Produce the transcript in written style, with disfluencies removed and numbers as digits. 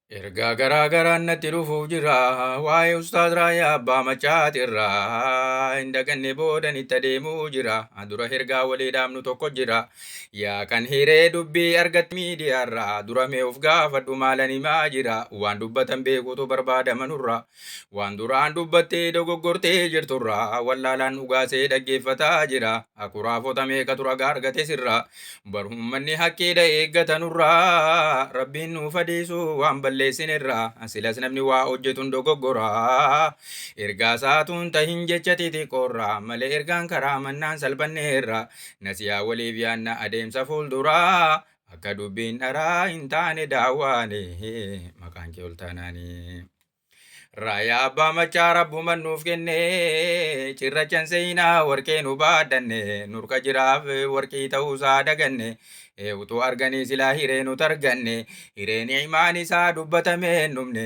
Ergaa garaa garaan natti dhufuuf jira. Waa'ee Ustaaz Raayyaa Abbaa Machaatirraa. Hin daganne boodan itti adeemuu jira. Dura ergaa walii dhaabnu tokko jira. Yaa kan hiree dubbii argatti miidiyaarraa. Dura mee of gaafadhu maalan himaa jira. Waan dubbatan beekuutu barbaadamanurra. Waan duraan dubbattee dogoggortee jirturra. Wallaalaan dhugaasee dhaggeeffataa jira. Akuraafota meeqa tura argate sirra. Barummanni hakkiidha eeggatanurra. Rabbiin nuuf adeesu waan balleessinirra. Silas namni waa hojjetun dogoggora. Ergaa saatuun tahin jecha xixiqqoorra. Malee ergaan karaa mannaan salphanneerra. Nasiyaa waliif yaanna adeemsa fuulduraa. Akka dubbiin dharaa hin taane daawwaane. Maqaan kee ol taanaanii. Raayyaa Abbaa Machaa Rabbumaan nuuf kenne. Cirrachan seenaa warqee nu baaddanne. Nurka jiraaf warqii ta'uusaa daganne. Utuu arganii silaa hiree nuti arganne. Hireen imaan isaa dubbatame hin dhumne.